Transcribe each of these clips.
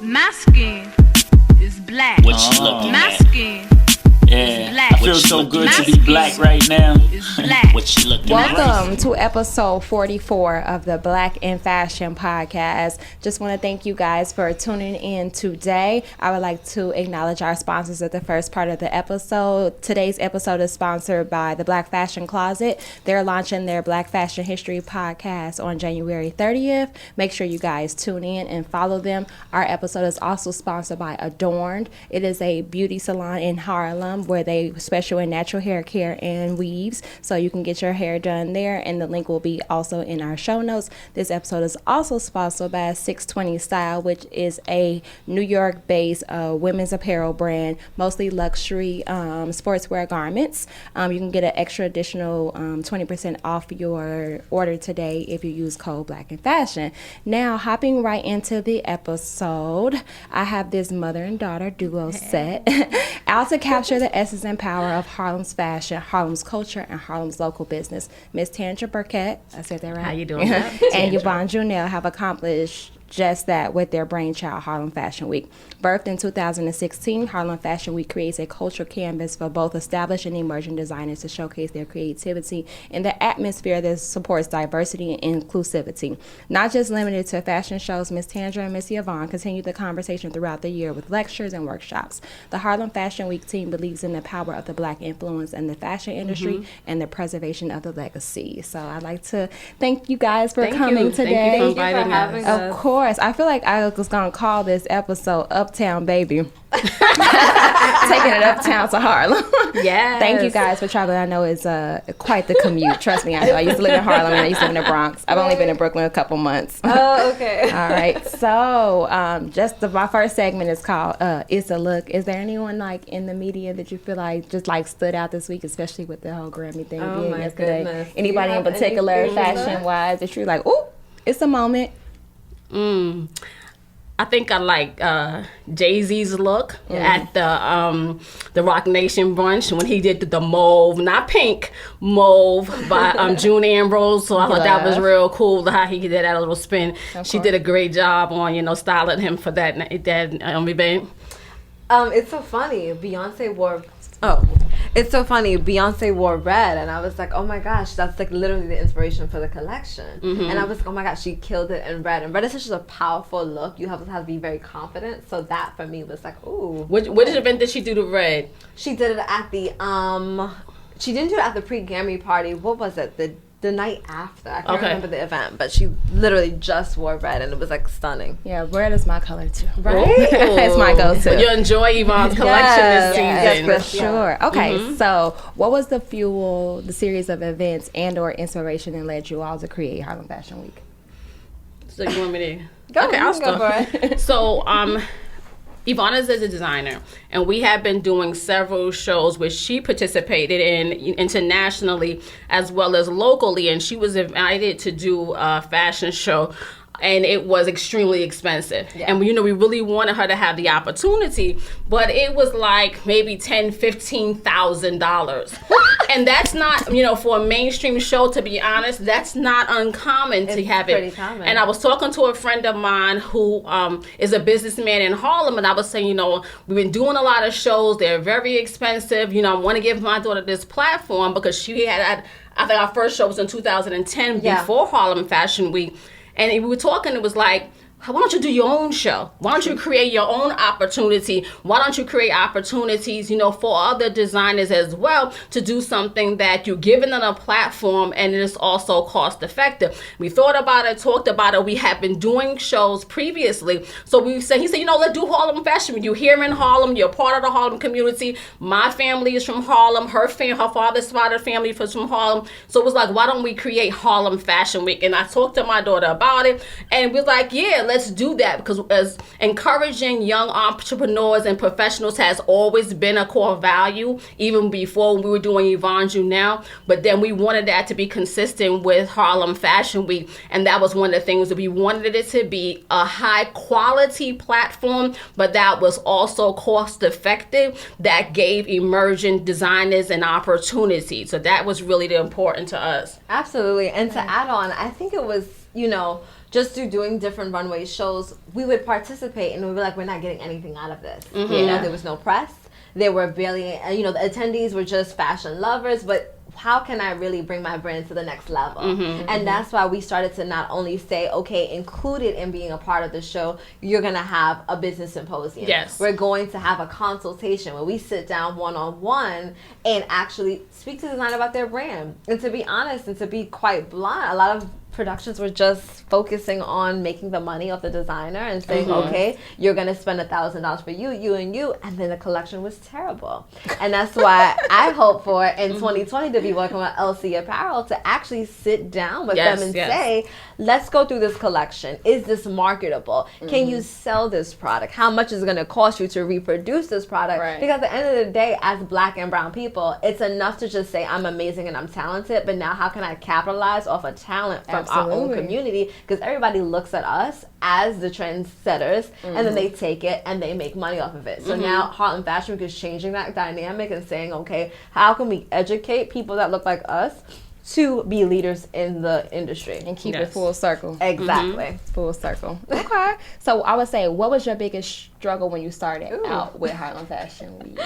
My skin is black. What you looking My at? skin Yeah, is black. I feel so good to be black right now. Is black. What you looking at? Welcome to episode 44 of the Black in Fashion podcast. Just want to thank you guys for tuning in today. I would like to acknowledge our sponsors at the first part of the episode. Today's episode is sponsored by the Black Fashion Closet. They're launching their Black Fashion History podcast on January 30th. Make sure you guys tune in and follow them. Our episode is also sponsored by Adorn. It is a beauty salon in Harlem where they special in natural hair care and weaves, so you can get your hair done there, and the link will be also in our show notes. This episode is also sponsored by 620 Style, which is a New York based women's apparel brand, mostly luxury sportswear garments. You can get an extra additional 20% off your order today if you use code Black in Fashion. Now, hopping right into the episode, I have this mother and daughter duo set out to capture the essence and power of Harlem's fashion, Harlem's culture, and Harlem's local business. Miss Tandra Burkett, I said that right? How you doing? And Yvonne Junell have accomplished just that with their brainchild, Harlem Fashion Week. Birthed in 2016, Harlem Fashion Week creates a cultural canvas for both established and emerging designers to showcase their creativity in the atmosphere that supports diversity and inclusivity. Not just limited to fashion shows, Miss Tandra and Miss Yvonne continue the conversation throughout the year with lectures and workshops. The Harlem Fashion Week team believes in the power of the Black influence in the fashion industry and the preservation of the legacy. So I'd like to thank you guys for coming today. Thank you for inviting us. Of course. I feel like I was going to call this episode Uptown Baby. Taking it uptown to Harlem. Yes. Thank you guys for traveling. I know it's quite the commute. Trust me, I know. I used to live in Harlem and I used to live in the Bronx. I've only been in Brooklyn a couple months. Oh, okay. All right. So my first segment is called It's a Look. Is there anyone like in the media that you feel like just like stood out this week, especially with the whole Grammy thing Oh, being my yesterday? goodness. Anybody in particular fashion-wise that you're like, ooh, it's a moment? I think I like Jay-Z's look at the Rock Nation brunch when he did the mauve, not pink, mauve by June Ambrose. So I thought that was real cool how he did that little spin. She did a great job on styling him for that event. It's so funny. It's so funny. Beyonce wore red, and I was like, oh my gosh, that's like literally the inspiration for the collection. And I was like, oh my gosh, she killed it in red. And red is such a powerful look. You have to be very confident. So that for me was like, ooh. Which event did she do the red? She did it at the she didn't do it at the pre-Grammy party. What was it? The night after. I can't remember the event, but she literally just wore red, and it was like stunning. Yeah, red is my color too. Right? It's my go-to. But you enjoy Yvonne's collection this season. Yes, for sure. Okay, so what was the fuel, the series of events and/or inspiration that led you all to create Harlem Fashion Week? So you want me to Go I'll for start. it. So Yvonne is a designer, and we have been doing several shows which she participated in internationally as well as locally, and she was invited to do a fashion show. And it was extremely expensive. Yeah. And, we really wanted her to have the opportunity, but it was like maybe $10,000, $15,000. And that's not, for a mainstream show, to be honest, that's not uncommon to have it. Common. And I was talking to a friend of mine who is a businessman in Harlem, and I was saying, we've been doing a lot of shows. They're very expensive. I want to give my daughter this platform because she had, I think our first show was in 2010 before Harlem Fashion Week. And we were talking, it was like, why don't you do your own show? Why don't you create your own opportunity? Why don't you create opportunities, for other designers as well to do something that you're giving them a platform and it is also cost effective? We thought about it, talked about it. We have been doing shows previously. So he said, let's do Harlem Fashion Week. You're here in Harlem. You're part of the Harlem community. My family is from Harlem. Her father's side of the family was from Harlem. So it was like, why don't we create Harlem Fashion Week? And I talked to my daughter about it. And we was like, yeah, let's do that, because as encouraging young entrepreneurs and professionals has always been a core value, even before we were doing Yvonne Junell. But then we wanted that to be consistent with Harlem Fashion Week, and that was one of the things that we wanted it to be a high quality platform, but that was also cost effective, that gave emerging designers an opportunity. So that was really important to us. Absolutely. And to add on, I think it was, just through doing different runway shows, we would participate and we'd be like, we're not getting anything out of this. Mm-hmm. You know, there was no press. There were barely, you know, the attendees were just fashion lovers, but how can I really bring my brand to the next level? And that's why we started to not only say, okay, included in being a part of the show, you're going to have a business symposium. Yes. We're going to have a consultation where we sit down one-on-one and actually speak to the designer about their brand. And to be honest and to be quite blunt, a lot of productions were just focusing on making the money off the designer and saying, okay, you're going to spend $1,000 for you, and then the collection was terrible. And that's why I hope for in 2020 to be working with LC Apparel to actually sit down with them and say, let's go through this collection. Is this marketable? Can you sell this product? How much is it going to cost you to reproduce this product? Right. Because at the end of the day, as Black and brown people, it's enough to just say I'm amazing and I'm talented, but now how can I capitalize off a talent from our own community? Because everybody looks at us as the trendsetters, and then they take it and they make money off of it. So now Harlem Fashion Week is changing that dynamic and saying, okay, how can we educate people that look like us to be leaders in the industry and keep it full circle. Exactly. Full circle. Okay. So I would say, what was your biggest struggle when you started out with Harlem Fashion Week?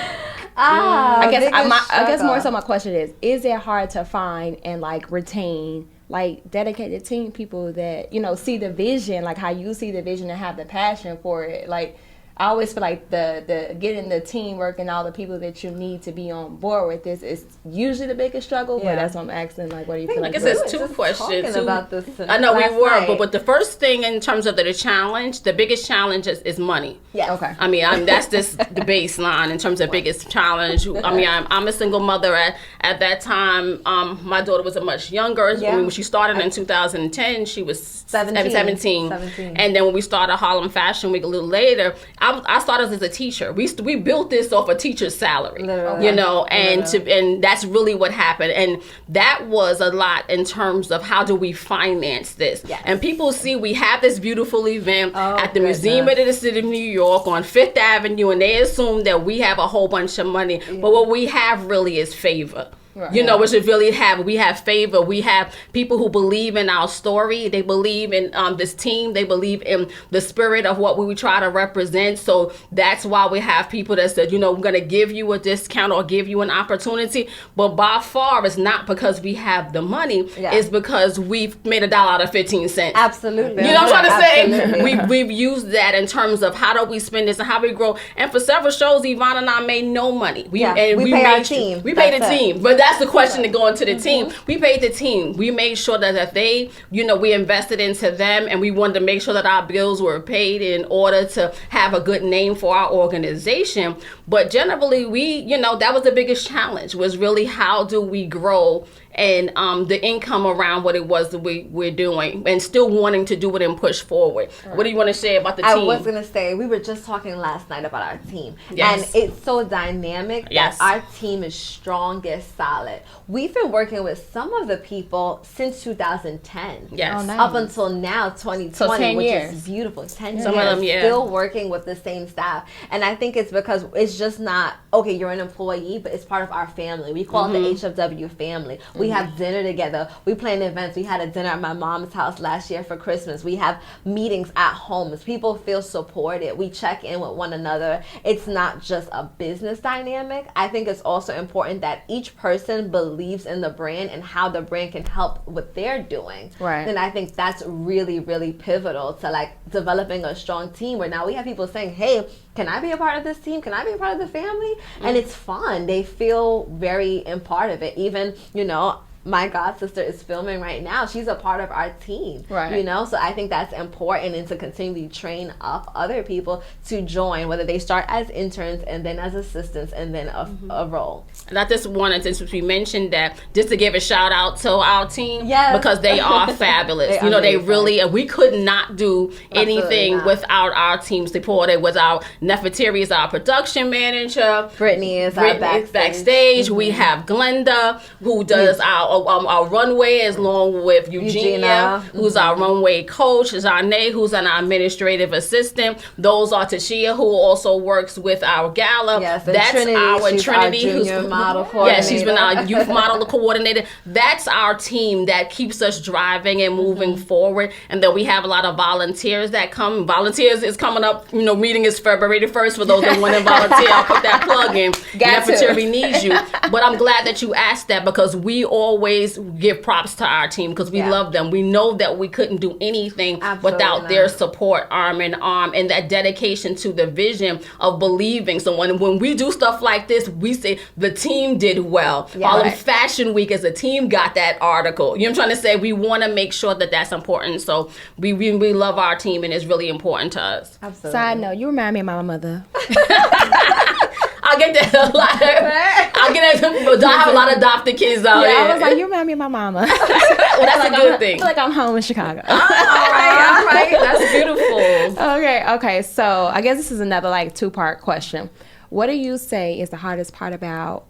I guess more so my question is it hard to find and like retain like dedicated team people that, you know, see the vision, like how you see the vision and have the passion for it? Like, I always feel like the getting the teamwork and all the people that you need to be on board with this is usually the biggest struggle. But that's what I'm asking. Like, what do you feel like? I guess it's two questions. About this I know we were, night. but the first thing in terms of the challenge, the biggest challenge is money. Yes. Okay. I mean, that's just the baseline in terms of biggest challenge. I mean, I'm a single mother at that time. My daughter was a much younger. Yeah. I mean, when she started in 2010, she was 17. 17. And then when we started Harlem Fashion Week a little later, I started as a teacher. We built this off a teacher's salary, Literally. you know, and that's really what happened. And that was a lot in terms of how do we finance this. Yes. And people see we have this beautiful event at the Museum of the City of New York on Fifth Avenue, and they assume that we have a whole bunch of money. But what we have really is favor. Right. You know, we should really we have favor. We have people who believe in our story. They believe in this team. They believe in the spirit of what we try to represent. So that's why we have people that said, you know, we're going to give you a discount or give you an opportunity. But by far, it's not because we have the money. Yeah. It's because we've made $1 out of 15 cents. Absolutely. You know what I'm trying to say? We've used that in terms of how do we spend this and how we grow. And for several shows, Yvonne and I made no money. We pay our team. We paid the team. But that's the question to go into the team. We paid the team. We made sure that they, you know, we invested into them, and we wanted to make sure that our bills were paid in order to have a good name for our organization. But generally, that was the biggest challenge, was really how do we grow and the income around what it was that we're doing, and still wanting to do it and push forward. Right. What do you want to say about the team? I was going to say, we were just talking last night about our team. Yes. And it's so dynamic that our team is strong, is solid. We've been working with some of the people since 2010. Yes. Oh, nice. Up until now, 2020, so 10 which years. is beautiful. 10 some years. Of them, still working with the same staff. And I think it's because it's just not, okay, you're an employee, but it's part of our family. We call it the HFW family. We have dinner together. We plan events. We had a dinner at my mom's house last year for Christmas. We have meetings at homes. People feel supported. We check in with one another. It's not just a business dynamic. I think it's also important that each person believes in the brand and how the brand can help what they're doing. Right. And I think that's really, really pivotal to like developing a strong team where now we have people saying, hey, can I be a part of this team? Can I be a part of the family? And it's fun. They feel very in part of it. Even, you know, my god sister is filming right now. She's a part of our team, right? You know, so I think that's important, and to continually train up other people to join, whether they start as interns and then as assistants and then a role. And I just wanted to, since we mentioned that, just to give a shout out to our team, because they are fabulous. They really, we could not do anything without our team support. With our Nefertiti is our production manager, Brittany is our backstage. We have Glenda, who does our our runway is along with Eugenia, who's our runway coach, Zane, who's an administrative assistant. Those are Tashia, who also works with our gala. Yes, that's Trinity, our she's Trinity, our junior who's model coordinator. Yeah, she's been our youth model coordinator. That's our team that keeps us driving and moving forward. And then we have a lot of volunteers that come. Volunteers is coming up. Meeting is February the 1st for those that want to volunteer. I'll put that plug in. Cafeteria needs you. But I'm glad that you asked that, because we always give props to our team, because we love them. We know that we couldn't do anything without their support, arm in arm, and that dedication to the vision of believing. So when we do stuff like this, we say the team did well. Harlem Fashion Week as a team got that article. You know what I'm trying to say? We want to make sure that that's important. So we love our team, and it's really important to us. Absolutely. Side note, you remind me of my mother. I get that a lot. I get that. But I have a lot of adopted kids out here. I was like, you remind me of my mama. Well, that's a good thing. I feel like I'm home in Chicago. All right. That's beautiful. Okay. So I guess this is another like 2-part question. What do you say is the hardest part about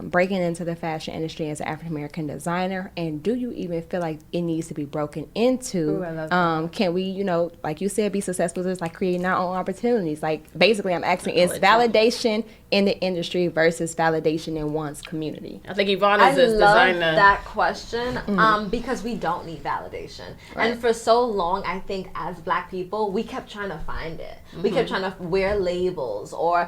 breaking into the fashion industry as an African American designer? And do you even feel like it needs to be broken into? Ooh, I love that. Can we, like you said, be successful just like creating our own opportunities? Like basically I'm asking, is validation in the industry versus validation in one's community? I think Yvonne is a designer. I love that question because we don't need validation. Right. And for so long, I think as Black people, we kept trying to find it. We kept trying to wear labels or,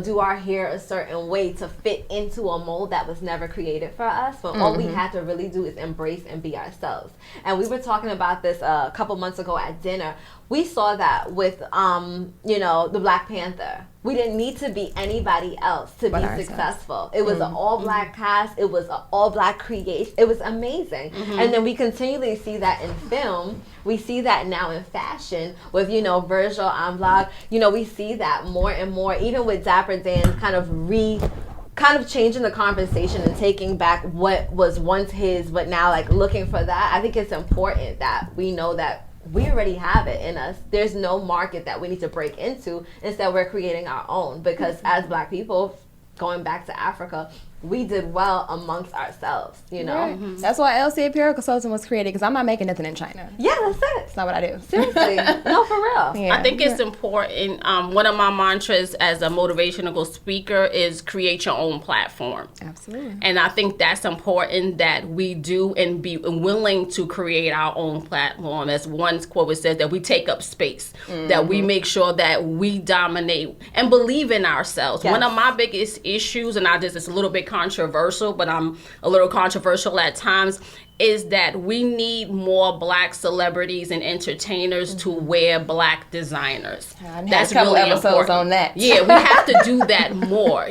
do our hair a certain way to fit into a mold that was never created for us. But all we had to really do is embrace and be ourselves. And we were talking about this a couple months ago at dinner. We saw that with, the Black Panther. We didn't need to be anybody else to be successful. It was an all-Black cast. It was an all-Black creation. It was amazing. And then we continually see that in film. We see that now in fashion with, Virgil Abloh. We see that more and more, even with Dapper Dan kind of changing the conversation and taking back what was once his, but now like looking for that. I think it's important that we know that we already have it in us. There's no market that we need to break into. Instead, we're creating our own, because as Black people, going back to Africa, we did well amongst ourselves, Right. That's why LC Apparel Consulting was created, because I'm not making nothing in China. Yeah, that's it. That's not what I do. Seriously. No, for real. Yeah. I think it's important. One of my mantras as a motivational speaker is create your own platform. Absolutely. And I think that's important that we do and be willing to create our own platform. As one quote says, that we take up space, that we make sure that we dominate and believe in ourselves. Yes. One of my biggest issues, and it's a little bit controversial, but I'm a little controversial at times, is that we need more Black celebrities and entertainers to wear Black designers. That's a couple episodes important. On that. Yeah, we have to do that more.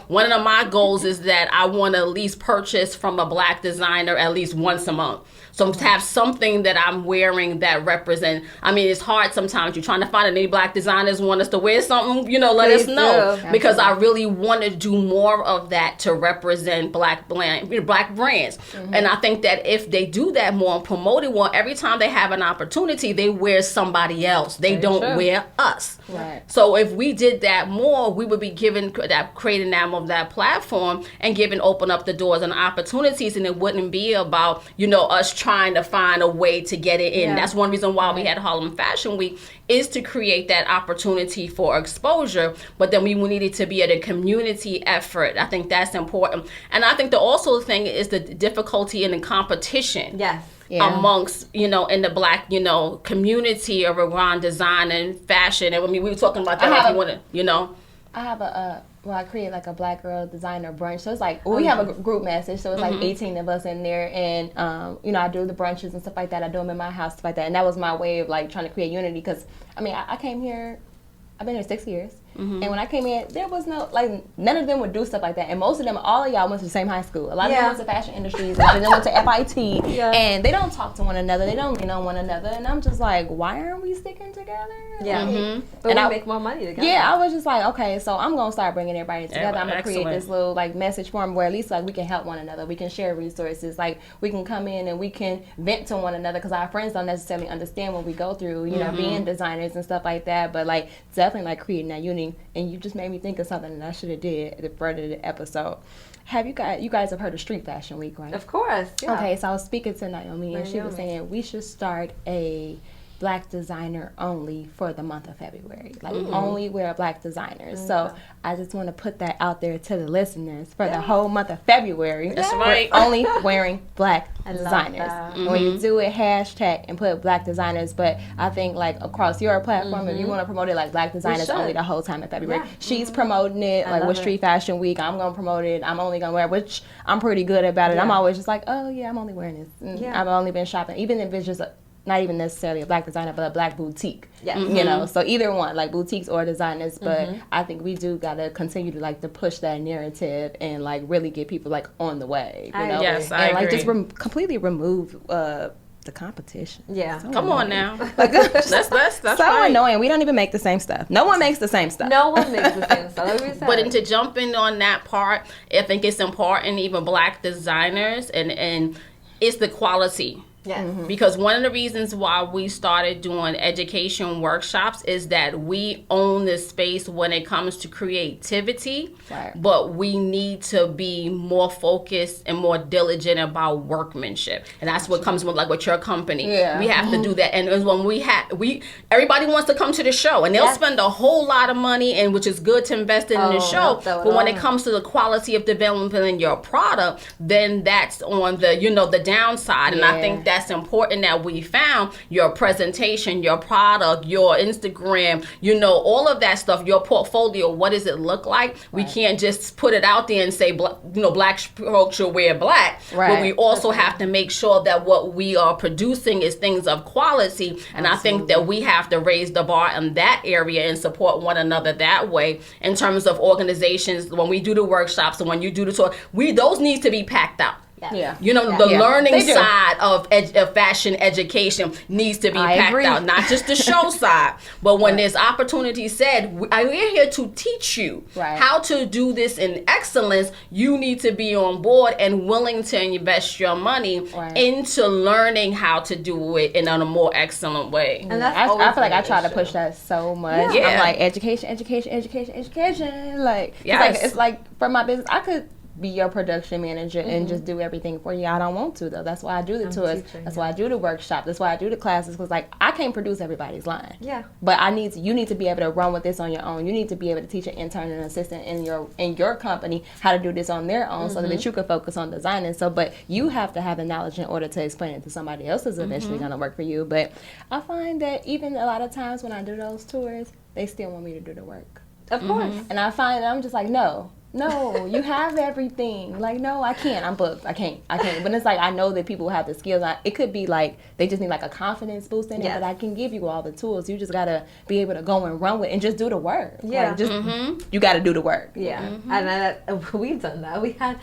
One of my goals is that I want to at least purchase from a Black designer at least once a month. So to have something that I'm wearing that represent, it's hard sometimes. You're trying to find any Black designers want us to wear something, let us know. Because I really want to do more of that to represent Black brands. And I think that if they do that more and promote it more, every time they have an opportunity, they wear somebody else. They don't wear us. Right. So if we did that more, we would be creating that platform and open up the doors and opportunities, and it wouldn't be about, us trying to find a way to get it in. That's one reason why we had Harlem Fashion Week, is to create that opportunity for exposure, but then we needed to be at a community effort. I think that's important. And I think the thing is the difficulty in the competition. Yes. Yeah. Amongst, in the Black, community around design and fashion. And we were talking about that. I have I create like a Black girl designer brunch. So it's like, we have a group message. So it's like 18 of us in there. And, I do the brunches and stuff like that. I do them in my house, stuff like that. And that was my way of like trying to create unity. Because, I came here, I've been here 6 years. And when I came in, there was none of them would do stuff like that. And most of them, all of y'all went to the same high school. A lot of them went to fashion industries. A lot of them went to FIT. And they don't talk to one another. They don't lean on one another. And I'm just like, why aren't we sticking together? Yeah. But we make more money together. Yeah, I was just like, okay, so I'm going to start bringing everybody together. I'm going to create this little message form where at least we can help one another. We can share resources. We can come in and we can vent to one another, because our friends don't necessarily understand what we go through, being designers and stuff like that. But definitely like creating that unity. And you just made me think of something that I should have did at the front of the episode. You guys have heard of Street Fashion Week, right? Of course. Yeah. Okay, so I was speaking to Naomi, and she was saying we should start a Black designer only for the month of February. Like, only wear Black designers. So I just want to put that out there to the listeners for the whole month of February. That's right. We're only wearing Black designers. that. And when you do it, hashtag and put Black designers. But I think, like, across your platform, if you want to promote it, like, Black designers only the whole time in February. Yeah. She's promoting it, like, with Street Fashion Week. I'm going to promote it. I'm only going to wear it, which I'm pretty good about it. Yeah. I'm always just like, oh, yeah, I'm only wearing this. And I've only been shopping, even if it's just not even necessarily a Black designer, but a Black boutique. Yeah. You know, so either one, like boutiques or designers. But I think we do gotta continue to like to push that narrative and like really get people like on the way. You know, Yes, I and like agree. just completely remove the competition. Yeah. So Come on annoying. now. Like, That's so right. annoying. We don't even make the same stuff. No one makes the same stuff. No one makes the same stuff. Like we said. But to jump in on that part, I think it's important, even Black designers, and it's the quality. Yes. Because one of the reasons why we started doing education workshops is that we own this space when it comes to creativity, Right. but we need to be more focused and more diligent about workmanship. And that's what comes with like with your company. Yeah. We have to do that. And when everybody wants to come to the show and they'll Yes. spend a whole lot of money, and which is good to invest in the show. so But when it long. comes to the quality of developing your product, then that's on the the downside. And I think that's important that we found your presentation, your product, your Instagram, all of that stuff, your portfolio. What does it look like? We can't just put it out there and say, Black folks should wear Black. Right. But we also have to make sure that what we are producing is things of quality. And I think that we have to raise the bar in that area and support one another that way in terms of organizations. When we do the workshops and when you do the tour, those need to be packed out. Yeah. The learning They do. side of fashion education needs to be packed agree. out, not just the show side. But when there's opportunity said, we're here to teach you how to do this in excellence. You need to be on board and willing to invest your money into learning how to do it in a more excellent way. And that's I always feel like been I an try to issue. push that so much. Yeah. I'm like education. Like, Yes. it's like for my business, I could be your production manager and just do everything for you. I don't want to though. That's why I do the tours. teaching, That's why I do the workshop. That's why I do the classes, because like I can't produce everybody's line. Yeah. But you need to be able to run with this on your own. You need to be able to teach an intern and assistant in your company how to do this on their own so that you can focus on designing. So but you have to have the knowledge in order to explain it to somebody else that's eventually gonna work for you. But I find that even a lot of times when I do those tours, they still want me to do the work. Of course. And I find that I'm just like, no, you have everything. Like, no, I can't. I'm booked. I can't. But it's like I know that people have the skills. It could be like they just need like a confidence boost in it, but I can give you all the tools. You just gotta be able to go and run with it and just do the work. Yeah. Like, just you gotta do the work. Yeah. And we've done that. We had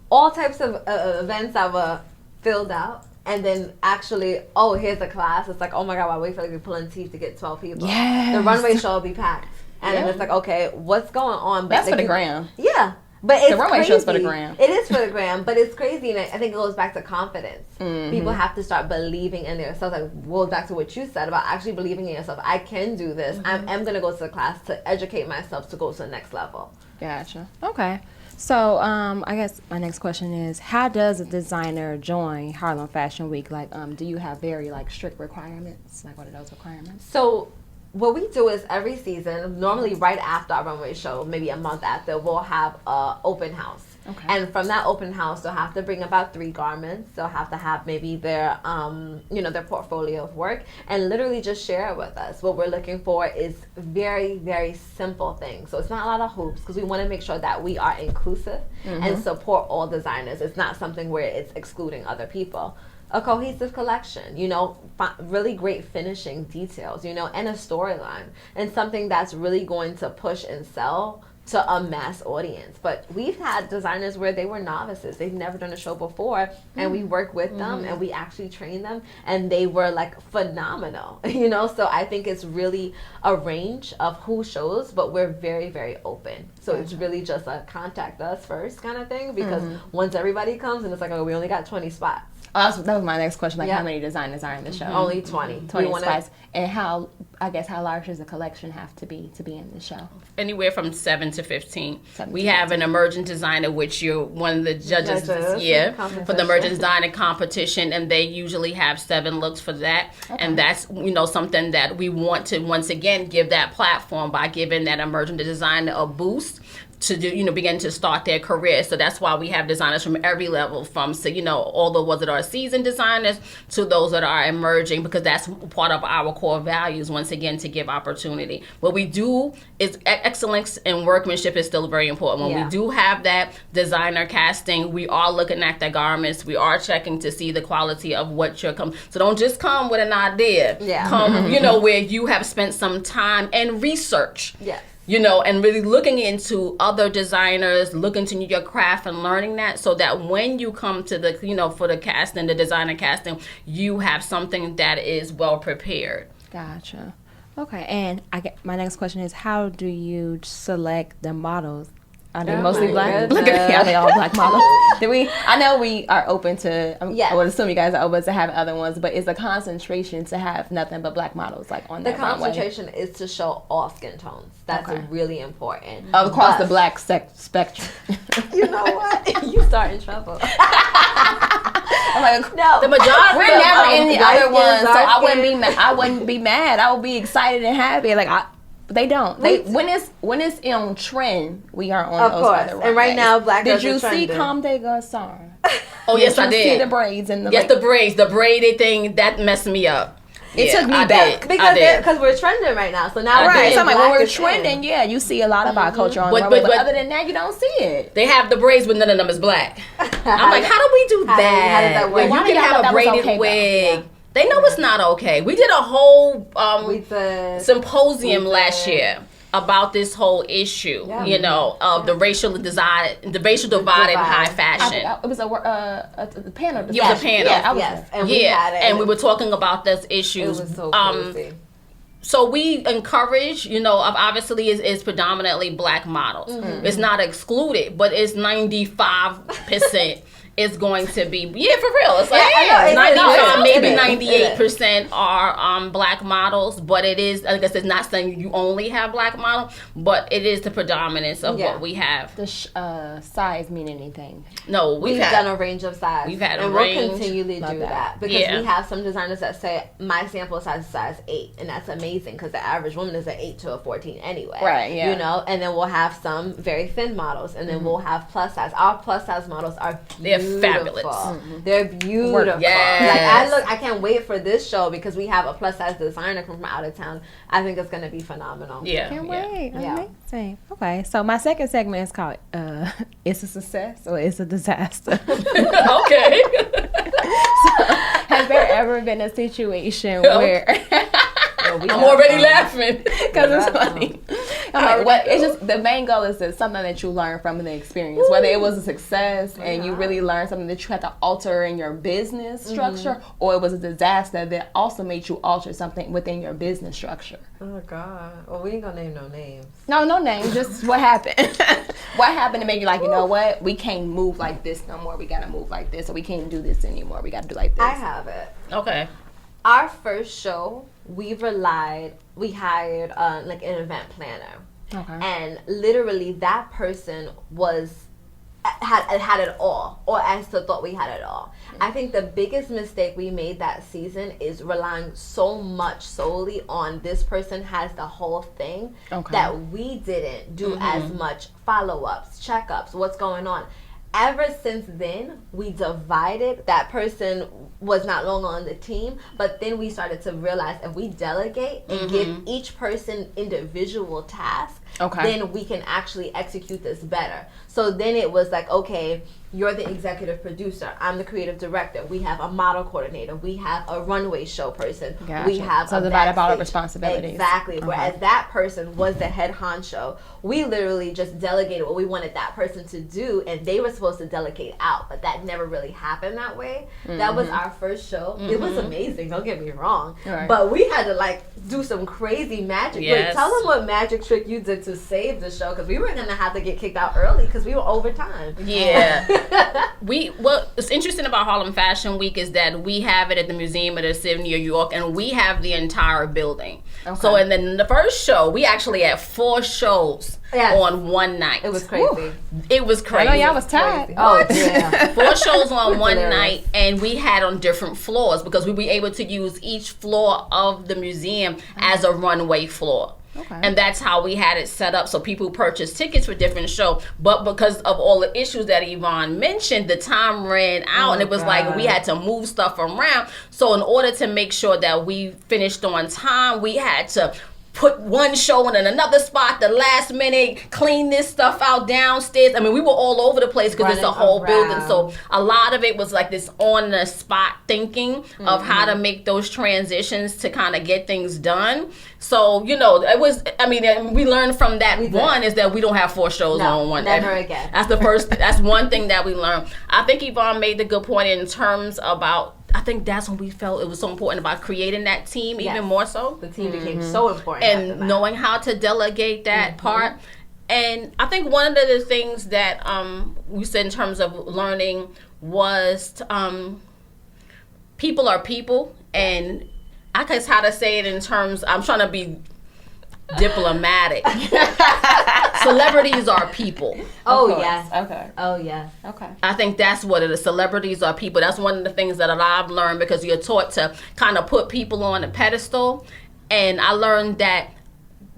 all types of events that were filled out. And then actually, here's a class. It's like, oh my God, I wait for like we're pulling teeth to get 12 people. Yes. The runway show will be packed. And then it's like, okay, what's going on? But That's for the gram. Yeah. But it's The runway crazy. show's for the gram. It is for the gram, but it's crazy. And I think it goes back to confidence. People have to start believing in themselves. Like, goes back to what you said about actually believing in yourself. I can do this. I am going to go to the class to educate myself to go to the next level. Gotcha. Okay. So, I guess my next question is, how does a designer join Harlem Fashion Week? Like, do you have very like strict requirements? Like, what are those requirements? So what we do is every season, normally right after our runway show, maybe a month after, we'll have an open house. Okay. And from that open house, they'll have to bring about 3 garments. They'll have to have maybe their, their portfolio of work and literally just share it with us. What we're looking for is very, very simple things. So it's not a lot of hoops because we want to make sure that we are inclusive and support all designers. It's not something where it's excluding other people. A cohesive collection, really great finishing details, and a storyline, and something that's really going to push and sell to a mass audience. But we've had designers where they were novices. They've never done a show before, and we work with them, and we actually train them, and they were like phenomenal, So I think it's really a range of who shows, but we're very, very open. So it's really just a contact us first kind of thing, because once everybody comes and it's like, we only got 20 spots. Oh, that was my next question. Like, how many designers are in the show? Only 20. 20 spots. And how I guess how large does the collection have to be in the show? Anywhere from 7 to 15. 7 We to have an emerging designer, which you're one of the judges this year for the emerging designer competition, and they usually have 7 looks for that. Okay. And that's, you know, something that we want to once again give that platform by giving that emerging designer a boost to do, you know, begin to start their career. So that's why we have designers from every level, from, so, you know, all the ones that are seasoned designers to those that are emerging, because that's part of our core values, once again, to give opportunity. What we do is excellence and workmanship is still very important. When we do have that designer casting, we are looking at the garments, we are checking to see the quality of what you're coming. So don't just come with an idea. Come, you know, where you have spent some time and research. You know, and really looking into other designers, looking into your craft and learning that, so that when you come to the, you know, for the casting, the designer casting, you have something that is well prepared. Gotcha. Okay, and my next question is, how do you select the models? Are they mostly black? Look at me, are they all black models? I know we are open to, I would assume you guys are open to have other ones, but is the concentration to have nothing but black models like on that runway? The concentration is to show all skin tones. That's really important. Across the black spectrum. You know what? You start in trouble. I'm like, no, the majority. We're never in the other ones, so I wouldn't be mad. I would be excited and happy. Like they don't. When it's on trend, we are on those other runways. And right now, black girls Did you are see trending. Comme des Garçons? Oh yes, I did. See the braids and the braids, the braided thing that messed me up. It took me back because we're trending right now. So now so I'm like, when we're trending, you see a lot of our culture on the runway, but other than that, you don't see it. They have the braids, but none of them is black. I'm like, how do we do that? How does that work? You can have a braided wig. They know it's not okay. We did a whole symposium last year about this whole issue, you know, of the racial divide in high fashion. It was a panel. It was a panel. And we had it. And we were talking about those issues. It was so crazy. So we encourage, you know, obviously is predominantly black models. It's not excluded, but it's 95%. Is going to be for real. It's like 95, maybe 98% are black models, but it is, I guess, it's not saying you only have black models, but it is the predominance of what we have. Does size mean anything? No, we've done a range of size. We've had and range. We'll continually do that because we have some designers that say my sample size is size 8, and that's amazing because the average woman is an 8 to a 14 anyway. Right. Yeah. You know, and then we'll have some very thin models, and then we'll have plus size. Our plus size models are beautiful. They're fabulous. They're beautiful. Yes. Like I can't wait for this show because we have a plus size designer come from out of town. I think it's gonna be phenomenal. Can't wait. Amazing. Okay, so my second segment is called "It's a Success or It's a Disaster." Okay. So, has there ever been a situation where I'm already laughing because it's funny? I'm like, it's just the main goal is that something that you learn from the experience, whether it was a success and you really learned something that you had to alter in your business structure, or it was a disaster that also made you alter something within your business structure. Oh God! Well, we ain't gonna name no names. No names. Just what happened. What happened to make you like, you know what? We can't move like this no more. We gotta move like this, or we can't do this anymore. We gotta do like this. I have it. Okay. Our first show, we hired like an event planner. Okay. And literally that person had it all, or I still thought we had it all. I think the biggest mistake we made that season is relying so much solely on this person has the whole thing that we didn't do as much follow-ups, checkups, what's going on. Ever since then, we divided. That person was not longer on the team, but then we started to realize if we delegate and give each person individual tasks, then we can actually execute this better. So then it was like, okay, you're the executive producer, I'm the creative director, we have a model coordinator, we have a runway show person, we have so divide up all the responsibilities. Exactly. Whereas that person was the head honcho, we literally just delegated what we wanted that person to do, and they were supposed to delegate out, but that never really happened that way. That was our first show. It was amazing, don't get me wrong, but we had to like do some crazy magic. Wait, tell them what magic trick you did to save the show because we were gonna have to get kicked out early because we were over time. Yeah. What's interesting about Harlem Fashion Week is that we have it at the Museum of the City of New York, and we have the entire building. Okay. So, and then the first show, we actually had 4 shows on one night. It was crazy. Woo. It was crazy. I know y'all was tired. Oh yeah. 4 shows on one Hilarious. night, and we had on different floors because we were able to use each floor of the museum as a runway floor. Okay. And that's how we had it set up. So people purchased tickets for different shows. But because of all the issues that Yvonne mentioned, the time ran out. And it was like we had to move stuff around. So in order to make sure that we finished on time, we had to put one show in another spot the last minute, clean this stuff out downstairs. I mean, we were all over the place because it's a whole building. So a lot of it was like this on the spot thinking of how to make those transitions to kind of get things done. So, you know, it was, I mean, we learned from that. One is that we don't have 4 shows on one. Never again. That's the first, that's one thing that we learned. I think Yvonne made the good point in terms about, I think that's when we felt it was so important about creating that team even more so. The team became so important. And knowing how to delegate that part. And I think one of the things that we said in terms of learning was people are people. And I guess how to say it in terms, I'm trying to be diplomatic. Celebrities are people. Oh yes. Okay. Oh yes. Okay. I think that's what it is. Celebrities are people. That's one of the things that I've learned because you're taught to kind of put people on a pedestal. And I learned that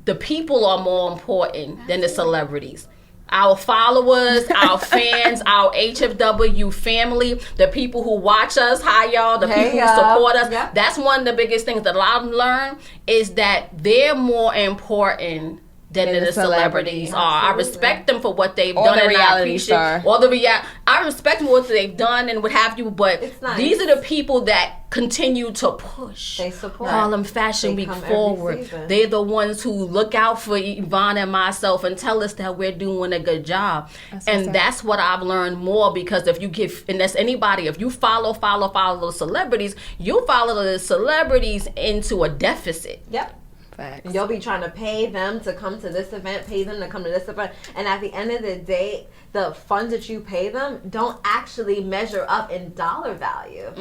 the people are more important than the celebrities. Our followers, our fans, our HFW family, the people who watch us, hi y'all, the people who support us. Yep. That's one of the biggest things that I've learned is that they're more important than the celebrities are. I respect them for what they've done. The and reality star. I respect what they've done and what have you, but It's nice. these are the people that continue to push They support. Harlem Fashion They Week come every forward. season. They're the ones who look out for Yvonne and myself and tell us that we're doing a good job. And that's what I've learned more because if you give, and that's anybody, if you follow those celebrities, you'll follow the celebrities into a deficit. Yep. And you'll be trying to pay them to come to this event, pay them to come to this event. And at the end of the day, the funds that you pay them don't actually measure up in dollar value.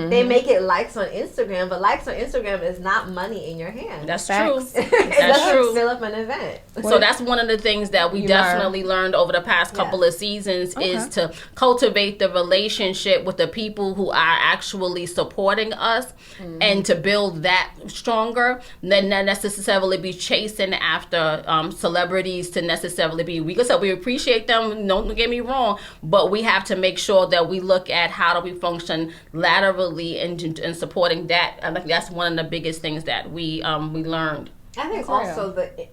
They make it likes on Instagram, but likes on Instagram is not money in your hand. That's Facts. true. It That's doesn't true. fill up an event. So that's one of the things that we definitely learned over the past couple of seasons is to cultivate the relationship with the people who are actually supporting us and to build that stronger than not necessarily be chasing after celebrities to necessarily be. We appreciate them, don't get me wrong, but we have to make sure that we look at how do we function laterally in supporting that. I think that's one of the biggest things that we learned. I think also the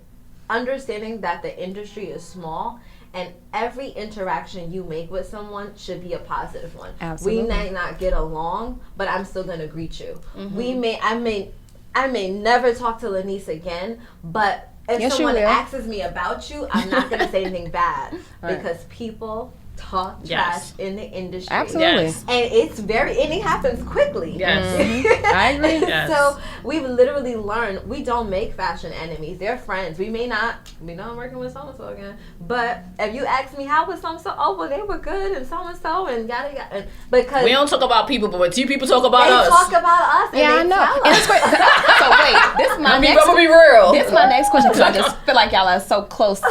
understanding that the industry is small and every interaction you make with someone should be a positive one. Absolutely. We may not get along, but I'm still going to greet you. I may never talk to Lanice again, but if someone asks me about you, I'm not going to say anything bad because people talk trash in the industry. Absolutely. Yes. And it happens quickly. Yes. I agree. Yes. So we've literally learned we don't make fashion enemies. They're friends. We know I'm working with so-and-so again. But if you ask me how was so-and-so, oh, well, they were good and so-and-so and yada yada. Because We don't talk about people, but when two people talk about they us. talk about us and Yeah, I they know. tell And us. it's great. So wait, this is my I'm next. gonna be real. This is my next question because I just feel like y'all are so close.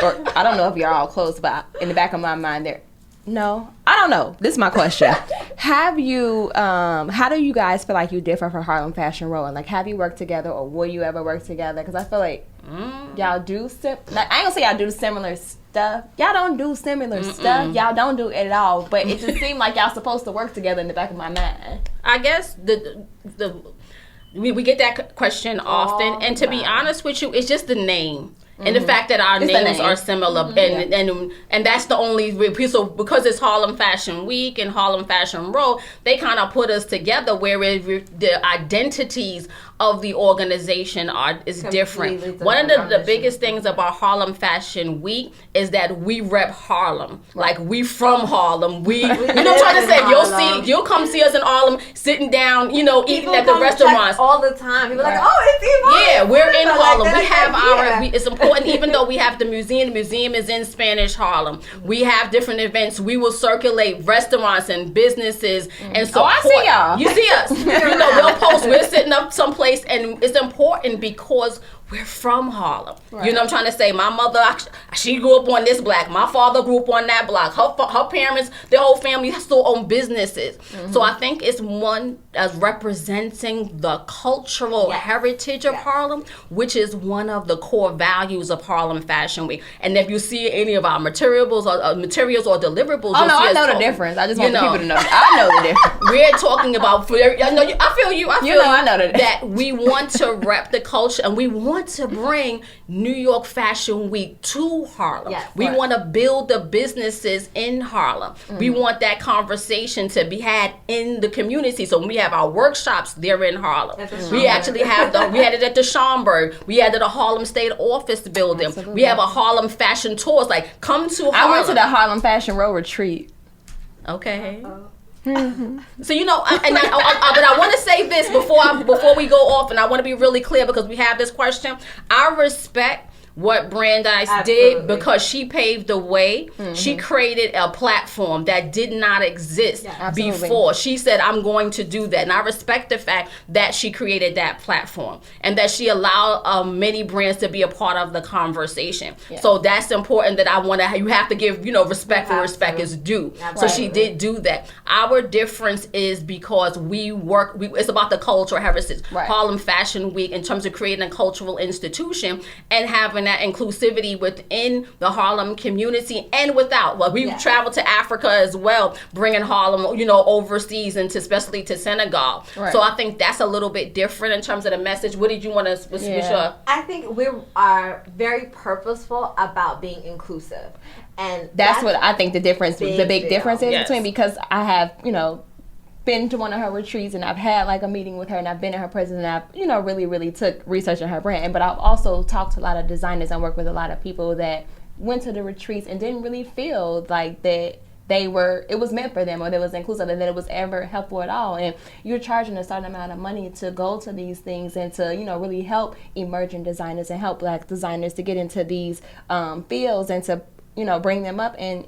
Or I don't know if you're all close, but in the back of my mind, no, I don't know. This is my question. Have you, how do you guys feel like you differ from Harlem Fashion Row? And like, have you worked together or will you ever work together? Because I feel like y'all do, I ain't gonna say y'all do similar stuff. Y'all don't do similar stuff. Y'all don't do it at all. But it just seemed like y'all supposed to work together in the back of my mind. I guess we get that question often, and to be honest with you, it's just the name. And the fact that our names are similar, and that's the only so because it's Harlem Fashion Week and Harlem Fashion Row, they kind of put us together. Whereas the identities of the organization is different. One of the biggest things about Harlem Fashion Week is that we rep Harlem. Like, we from Harlem. You know what I'm trying to say? You'll come see us in Harlem sitting down, you know, eating at the restaurants. All the time. People are like, oh, it's Yvonne. Yeah, we're in Harlem. We have it's important, even though we have the museum is in Spanish Harlem. We have different events. We will circulate restaurants and businesses and support. I see y'all. You see us. You know, we'll post. We're sitting up someplace, and it's important because we're from Harlem. Right. You know what I'm trying to say? My mother, she grew up on this block. My father grew up on that block. Her parents, their whole family still own businesses. So I think it's one as representing the cultural heritage of Harlem, which is one of the core values of Harlem Fashion Week. And if you see any of our materials or deliverables, I know the difference. I just want the people to know. I know the difference. We're talking about. I feel you. I know that we want to rep the culture, and we want to bring New York Fashion Week to Harlem. We want to build the businesses in Harlem. We want that conversation to be had in the community. So when we have our workshops, they're in Harlem. We actually have we had it at the Schomburg. We had it at the Harlem State Office building. Absolutely. We have a Harlem Fashion Tours. Like, come to Harlem. I went to the Harlem Fashion Row retreat. Okay. So, you know, but I want to say this before we go off, and I want to be really clear because we have this question. I respect what Brandeis did because she paved the way. She created a platform that did not exist before. She said, I'm going to do that. And I respect the fact that she created that platform and that she allowed many brands to be a part of the conversation. So that's important that you have to give, you know, respect where respect is due. So she did do that. Our difference is because it's about the cultural heritage. Harlem Fashion Week, in terms of creating a cultural institution and having that inclusivity within the Harlem community and without. Well, we traveled to Africa as well, bringing Harlem, you know, overseas and especially to Senegal. So I think that's a little bit different in terms of the message. What did you want to be sure? I think we are very purposeful about being inclusive. And that's what I think the big difference is between, because I have, you know, been to one of her retreats and I've had like a meeting with her and I've been in her presence and I've, you know, really took research on her brand. But I've also talked to a lot of designers and worked with a lot of people that went to the retreats and didn't really feel like that it was meant for them or that it was inclusive and that it was ever helpful at all. And you're charging a certain amount of money to go to these things and to, you know, really help emerging designers and help Black designers to get into these fields and to, you know, bring them up, and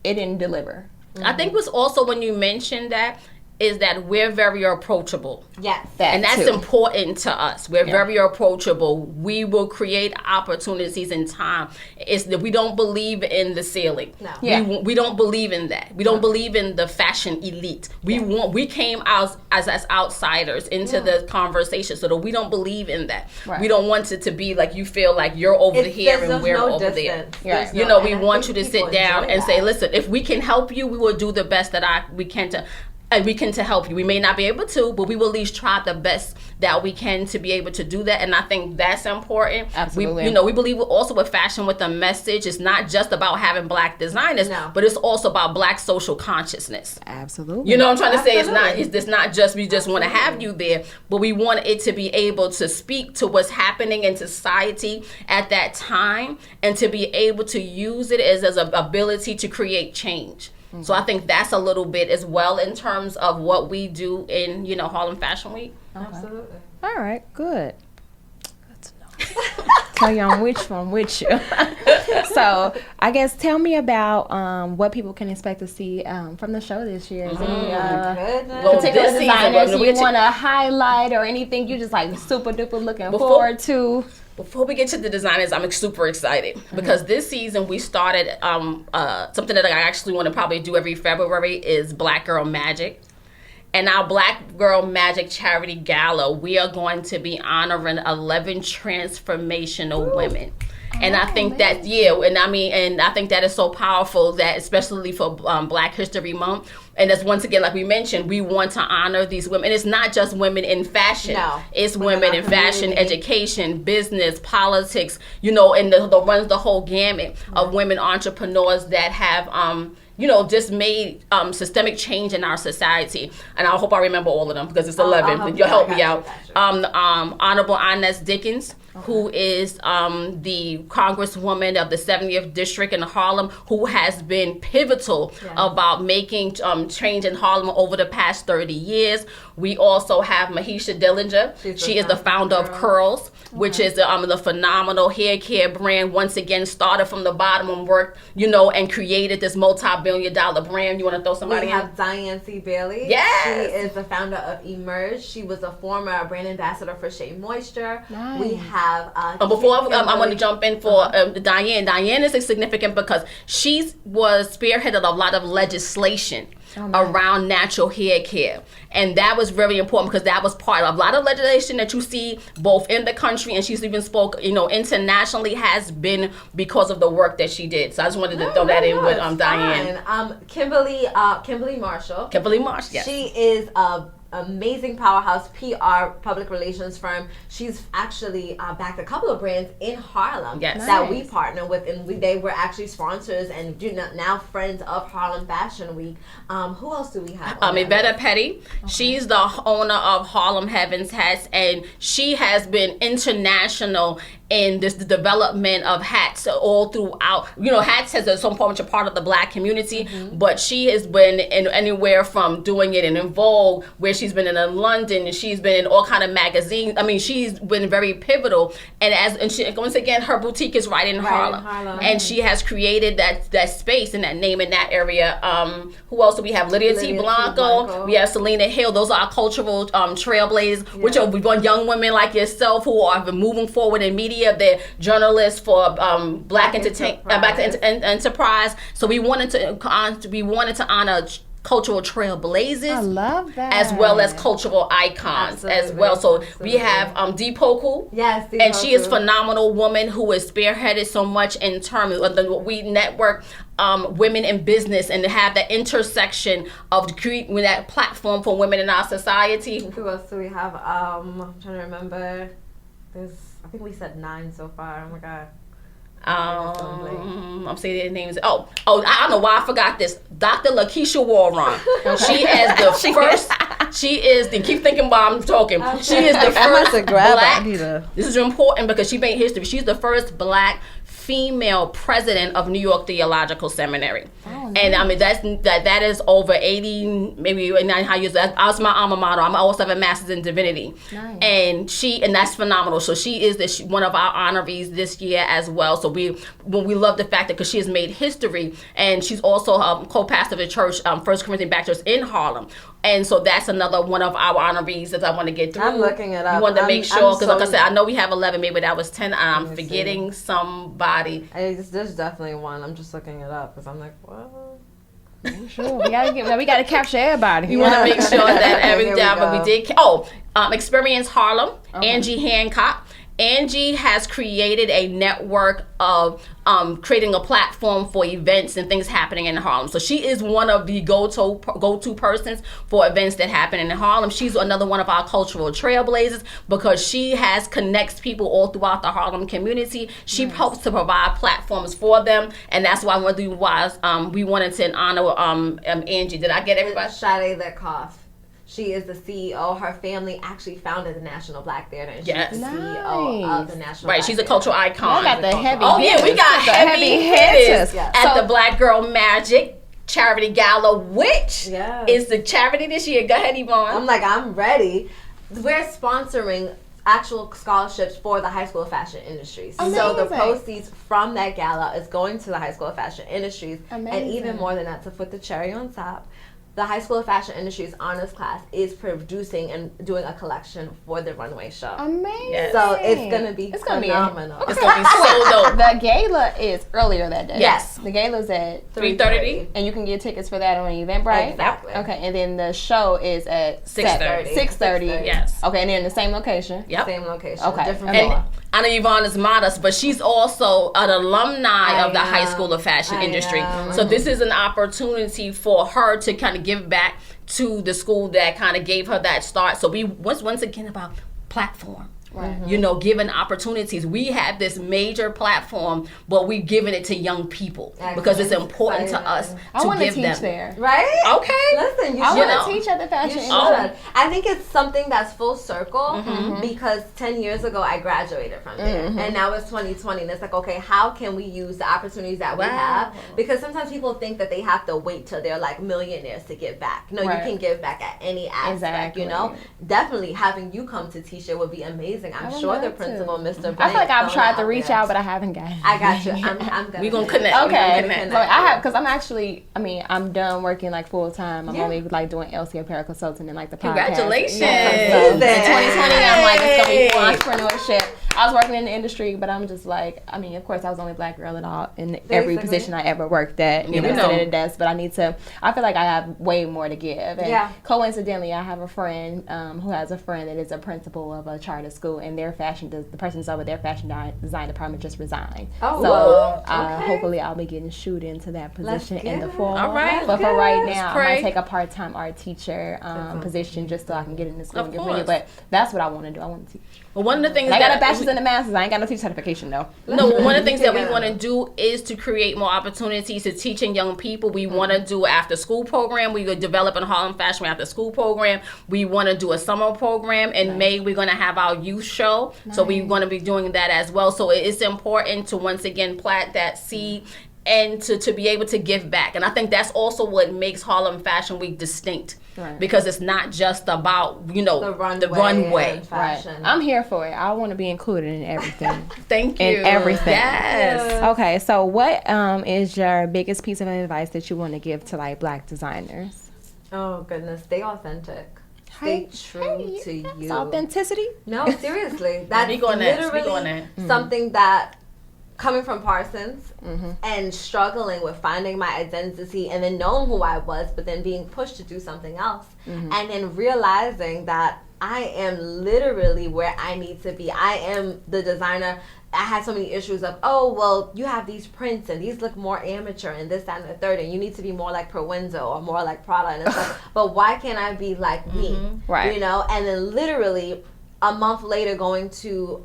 it didn't deliver. I think what's also, when you mentioned that, is that we're very approachable. Yes. And that's important to us. We're very approachable. We will create opportunities in time. It's that we don't believe in the ceiling. No. We don't believe in that. We don't believe in the fashion elite. We came out as outsiders into the conversation, so that we don't believe in that. We don't want it to be like you feel like you're over here and we're over there. You know, we want you to sit down and say, listen, if we can help you, we will do the best that we can to help you. We may not be able to, but we will at least try the best that we can to be able to do that. And I think that's important. Absolutely. We believe also with fashion with a message. It's not just about having Black designers, but it's also about Black social consciousness. Absolutely. You know what I'm trying to say? It's not just we just want to have you there, but we want it to be able to speak to what's happening in society at that time and to be able to use it as an ability to create change. So I think that's a little bit as well in terms of what we do in, you know, Harlem Fashion Week. Okay. Absolutely. All right, good to know. Tell you on which one with you. So I guess tell me about what people can expect to see from the show this year. Is any particular designers you want to highlight or anything you just like super duper looking forward to? Before we get to the designers, I'm super excited because this season we started something that I actually want to probably do every February is Black Girl Magic. And our Black Girl Magic Charity Gala, we are going to be honoring 11 transformational women. And I think that, and I think that is so powerful that especially for Black History Month, and that's once again, like we mentioned, we want to honor these women. And it's not just women in fashion. No. It's women in fashion, education, business, politics, and the runs the whole gamut of women entrepreneurs that have just made systemic change in our society. And I hope I remember all of them because it's 11. You'll help me out. Honorable Inez Dickens, who is the Congresswoman of the 70th District in Harlem, who has been pivotal about making change in Harlem over the past 30 years. We also have Mahisha Dillinger. She is the founder of Curls, which is the phenomenal hair care brand. Once again, started from the bottom and worked, and created this multi-billion-dollar brand. You want to throw somebody in? We have Diane C. Bailey. Yes. She is the founder of Emerge. She was a former brand ambassador for Shea Moisture. Nice. We have before I want to jump in for Diane. Diane is significant because she was spearheaded a lot of legislation around natural hair care. And that was very important because that was part of a lot of legislation that you see both in the country, and she's even spoke, internationally, has been because of the work that she did. So I just wanted to throw that in with Diane. Kimberly Marshall. Kimberly Marshall, yes. She is a amazing powerhouse PR public relations firm. She's actually backed a couple of brands in Harlem that we partner with, and they were actually sponsors and now friends of Harlem Fashion Week. Who else do we have? Yvette Petty. Okay. She's the owner of Harlem Heavens Hats, and she has been international in the development of hats all throughout. Hats has so much a part of the Black community, but she has been in anywhere from doing it in Vogue, where she's been in London, and she's been in all kind of magazines. I mean, she's been very pivotal. And she, once again, her boutique is right in Harlem. And she has created that space and that name in that area. Who else do we have? Lydia T. Blanco. We have Selena Hill. Those are our cultural trailblazers, which are young women like yourself who are moving forward in media. They're journalists for Black Enterprise. So we wanted to honor cultural trailblazers. I love that. As well as cultural icons as well. So we have Dee Poku. Yes, Dee and Poku. She is a phenomenal woman who has spearheaded so much in terms of we network women in business and to have that intersection of creating that platform for women in our society. Who else do we have? I'm trying to remember. I think we said 9 so far. Oh my God. I'm saying their names. I don't know why I forgot this. Dr. Lakeisha Warren. She is the first. She is the. Keep thinking while I'm talking. Okay. She is the first Black. This is important because she made history. She's the first Black female president of New York Theological Seminary. Oh, nice. And I mean that is over 80, maybe 89 years. That was my alma mater. I also have a master's in divinity. Nice. And that's phenomenal. So she is one of our honorees this year as well. So we love the fact that because she has made history, and she's also co-pastor of the church, First Corinthian Baptist Church in Harlem. And so that's another one of our honorees that I want to get through. I'm looking it up. You want to make sure, because like I said, I know we have 11, maybe that was 10, and I'm forgetting somebody. There's definitely one. I'm just looking it up because I'm like, what? Sure, we gotta capture everybody. We want to make sure that every time, but we did. Experience Harlem, Angie Hancock. Angie has created a network of creating a platform for events and things happening in Harlem. So she is one of the go-to persons for events that happen in Harlem. She's another one of our cultural trailblazers because she connects people all throughout the Harlem community. She helps to provide platforms for them, and that's why we wanted to honor Angie. Did I get everybody? Sade Lekoff. She is the CEO. Her family actually founded the National Black Theater, and she's the CEO of the National Black She's a cultural icon. We got the heavy hitters. We got heavy hitters at the Black Girl Magic Charity Gala, which is the charity this year. Go ahead, Yvonne. I'm ready. We're sponsoring actual scholarships for the High School of Fashion Industries. Amazing. So the proceeds from that gala is going to the High School of Fashion Industries. Amazing. And even more than that, to put the cherry on top, the High School of Fashion Industries honors class is producing and doing a collection for the runway show. Amazing. Yes. So it's gonna be phenomenal. It's gonna be so dope. The gala is earlier that day. Yes. The gala's at 3:30. And you can get tickets for that on Eventbrite. Exactly. Okay, and then the show is at 6:30. 6:30. Yes. Okay, and they're in the same location. Yep. Same location. Okay. Different And floor. I know Yvonne is modest, but she's also an alumni of the High School of Fashion industry. So this is an opportunity for her to kind of give back to the school that kind of gave her that start. So we once again about platform. Right. You know, giving opportunities. We have this major platform, but we're giving it to young people because it's important to us to give them. There. Right? Okay. Listen, I want to teach at the fashion industry. I think it's something that's full circle because 10 years ago I graduated from there, and now it's 2020, and it's like, okay, how can we use the opportunities that we have? Because sometimes people think that they have to wait till they're like millionaires to give back. No, you can give back at any aspect. You know, definitely having you come to teach it would be amazing. I'm sure the principal, Mr. I feel like I've tried to reach out, but I haven't got it. I got you. I'm gonna. We gonna connect. Okay. So I have, because I'm actually, I'm done working like full time. I'm only like doing LC apparel consulting and like the podcast. Congratulations. So in 2020, I'm like, it's gonna be full entrepreneurship. I was working in the industry, but I'm just like, of course, I was the only black girl at all in every position I ever worked at. You know, sitting at a desk, but I feel like I have way more to give. And coincidentally, I have a friend who has a friend that is a principal of a charter school, and their the person's over their fashion design department just resigned. Hopefully I'll be getting shoot into that position in the fall. All right. But for right now, I might take a part-time art teacher position just so I can get in the school and get ready. But that's what I want to do. I want to teach. Well, one of the things I got a bachelor's and a master's. I ain't got no teacher certification though. No, one of the things that we want to do is to create more opportunities to teaching young people. We want to do after school program. We are developing Harlem Fashion after school program. We want to do a summer program. In May, we're going to have our youth show. So we're going to be doing that as well. So it's important to once again plant that seed and to be able to give back. And I think that's also what makes Harlem Fashion Week distinct. Right. Because it's not just about, the runway. Right. I'm here for it. I want to be included in everything. Thank you. In everything. Yes. Okay, so what is your biggest piece of advice that you want to give to like black designers? Oh goodness, stay authentic. Stay true to you. Authenticity? No, seriously. That's literally something that, coming from Parsons and struggling with finding my identity and then knowing who I was, but then being pushed to do something else, and then realizing that I am literally where I need to be. I am the designer. I had so many issues of, you have these prints and these look more amateur and this, that, and the third, and you need to be more like Proenzo or more like Prada, and it's like, but why can't I be like me? Right. And then literally a month later going to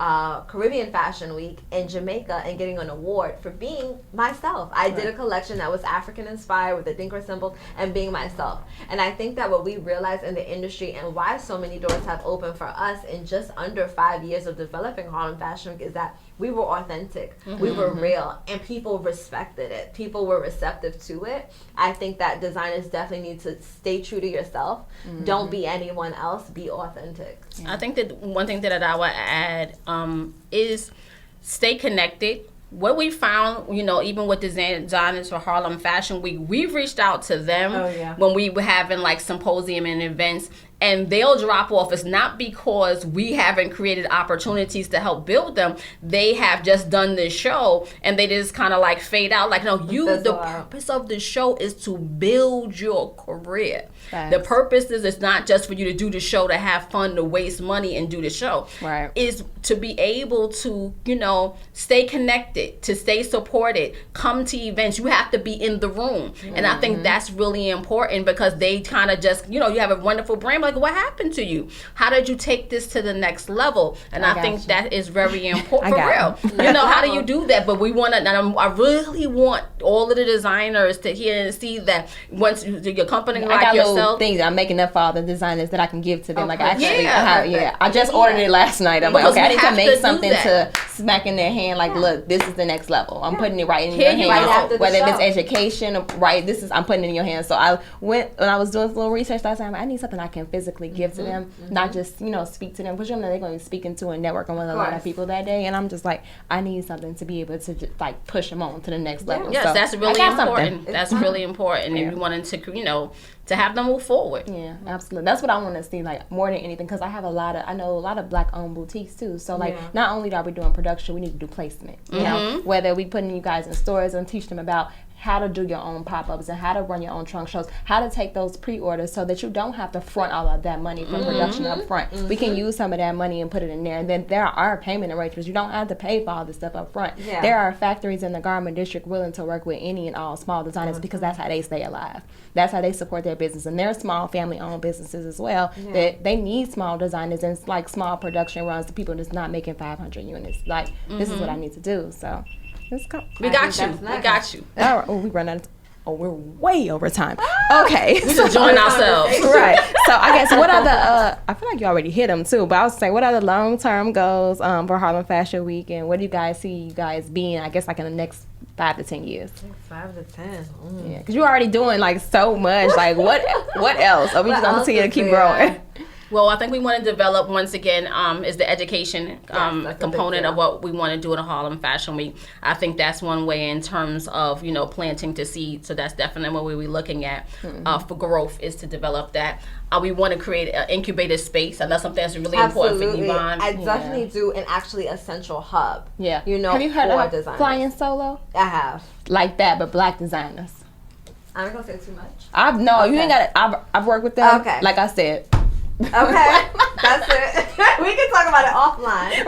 Caribbean Fashion Week in Jamaica and getting an award for being myself. I did a collection that was African inspired with the Dinka symbols and being myself. And I think that what we realize in the industry and why so many doors have opened for us in just under 5 years of developing Harlem Fashion Week is that we were authentic, we were real, and people respected it. People were receptive to it. I think that designers definitely need to stay true to yourself. Don't be anyone else. Be authentic. I think that one thing that I would add is stay connected. What we found, even with designers for Harlem Fashion Week, we've reached out to them when we were having like symposium and events, and they'll drop off. It's not because we haven't created opportunities to help build them. They have just done this show and they just kind of like fade out. Like, no, the purpose of the show is to build your career. Thanks. The purpose is it's not just for you to do the show to have fun, to waste money and do the show. Right. Is to be able to, stay connected, to stay supported, come to events. You have to be in the room. And I think that's really important because they kind of just, you have a wonderful brand. Like, what happened to you? How did you take this to the next level? And I think that is very important. For real. How do you do that? But we want to, and I really want all of the designers to hear and see that once your company like yourself. Things I'm making up for all the designers that I can give to them. Like, actually, I just ordered it last night. I'm like, okay, I need to make something to smack in their hand. Like, look, this is the next level. I'm putting it right in your hands. Whether it's education, I'm putting it in your hands. So I went, when I was doing a little research last time, I need something I can physically give to them, not just, speak to them. Because they're going to be speaking to and networking with a lot of people that day. And I'm just like, I need something to be able to just, like, push them on to the next level. Yes, so that's really important. That's really important. And we wanted to, to have them move forward. Yeah, absolutely. That's what I want to see, like, more than anything, because I know a lot of black-owned boutiques too. So, like, not only are we doing production, we need to do placement. You know, whether we putting you guys in stores and teach them about how to do your own pop-ups and how to run your own trunk shows, how to take those pre-orders so that you don't have to front all of that money for production up front. We can use some of that money and put it in there. And then there are payment arrangements. You don't have to pay for all this stuff up front. Yeah. There are factories in the garment district willing to work with any and all small designers because that's how they stay alive. That's how they support their business. And they're small family-owned businesses as well. That they need small designers and like small production runs to people that's not making 500 units. Like, this is what I need to do. So let's go. We got you. We got you. All right. Oh, we run out of we're way over time. Okay. We should join ourselves. Right. So I guess what are the, I feel like you already hit them too, but I was saying, what are the long-term goals for Harlem Fashion Week, and what do you guys see you guys being, I guess, like in the next 5 to 10 years? 5 to 10. Yeah, because you're already doing like so much. Like what else? Are we just going to continue to keep growing? Well, I think we want to develop, once again, is the education component of what we want to do at a Harlem Fashion Week. I think that's one way in terms of, planting to seed. So that's definitely what we're looking at for growth, is to develop that. We want to create an incubator space, and that's something that's really important for Yvonne. I definitely do an actually essential hub. Yeah. Have you heard of designers. Flying Solo? I have. Like that, but black designers. I'm not going to say too much. You ain't got it. I've worked with them. Okay. Like I said. Okay, that's it. We can talk about it offline.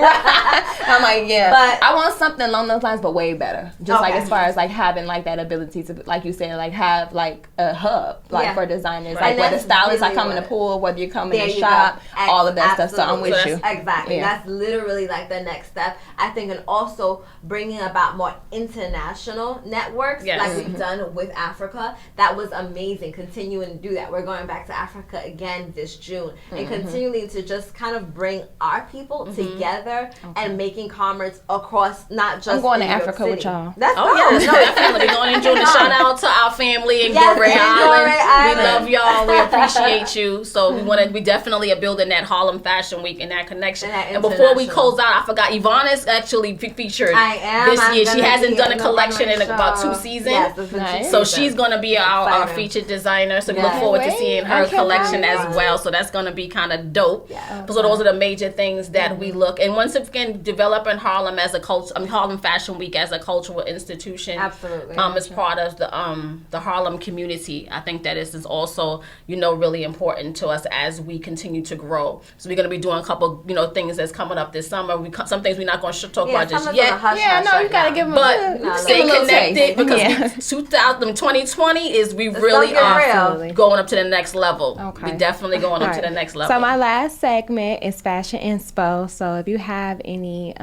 I'm like, yeah, but I want something along those lines, but way better. Just like as far as like having like that ability to, like you said, like have like a hub like for designers, like where the stylists are coming to pull, whether you're coming to shop, all of that stuff. So I'm with you. Exactly. That's literally like the next step, I think, and also bringing about more international networks like we've done with Africa. That was amazing. Continuing to do that. We're going back to Africa again this June. And continuing to just kind of bring our people together and making commerce across, not just I'm going to New York Africa City. with y'all. That's definitely. We're going to enjoy the shout out to our family in Goree Island. We love y'all. We appreciate you. So we definitely are building that Harlem Fashion Week and that connection. And before we close out, I forgot, Yvonne is actually featured this year. She hasn't done a collection in about 2 seasons. Nice. So she's going to be our featured designer. So we look forward to seeing her collection as well. So that's going to be kind of dope. So those are the major things that we look. And once again, developing Harlem as a culture, Harlem Fashion Week as a cultural institution. Absolutely. As part of the Harlem community. I think that is also, really important to us as we continue to grow. So we're going to be doing a couple, things that's coming up this summer. Some things we're not going to talk about just yet. You got to give them but stay connected because 2020 is we really are going up to the next level. Okay. We definitely going up to the next level. So my last segment is Fashion Inspo. So if you have any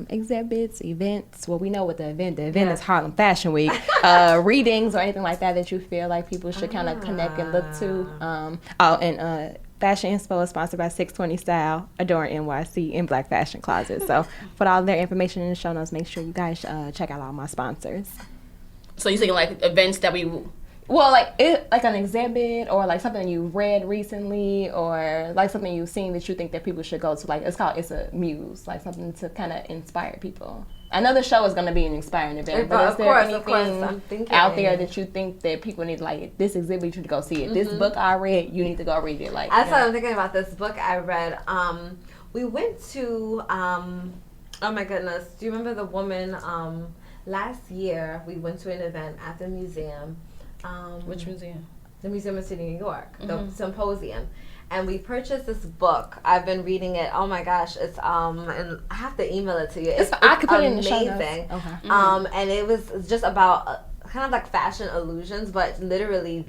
exhibits, events, well, we know what the event is Harlem Fashion Week, readings or anything like that you feel like people should kind of connect and look to. Fashion Inspo is sponsored by 620 Style, Adorn NYC, and Black Fashion Closet. So put all their information in the show notes. Make sure you guys check out all my sponsors. So you're saying like events that we... Well, like an exhibit or like something you read recently or like something you've seen that you think that people should go to. Like it's a muse, like something to kind of inspire people. I know the show is going to be an inspiring event, but is there anything out there that you think that people need, like this exhibit, you should go see it. This book I read, you need to go read it. Like I started thinking about this book I read. We went to, oh my goodness, do you remember the woman, last year we went to an event at the museum. Which museum? The Museum of City, New York, the symposium. And we purchased this book. I've been reading it. Oh my gosh, it's and I have to email it to you. It's I could put amazing. It in the show notes. Okay. And it was just about kind of like fashion illusions, but literally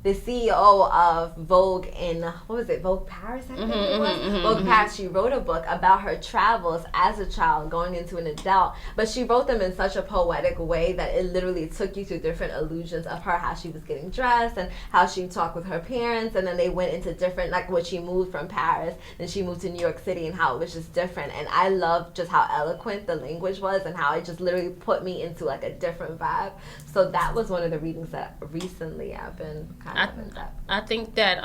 the CEO of Vogue in, what was it, Vogue Paris, I think it was? Vogue Paris, she wrote a book about her travels as a child going into an adult, but she wrote them in such a poetic way that it literally took you to different illusions of her, how she was getting dressed and how she talked with her parents, and then they went into different, like when she moved from Paris, then she moved to New York City and how it was just different. And I love just how eloquent the language was and how it just literally put me into like a different vibe. So that was one of the readings that recently I've been kind of in depth. I think that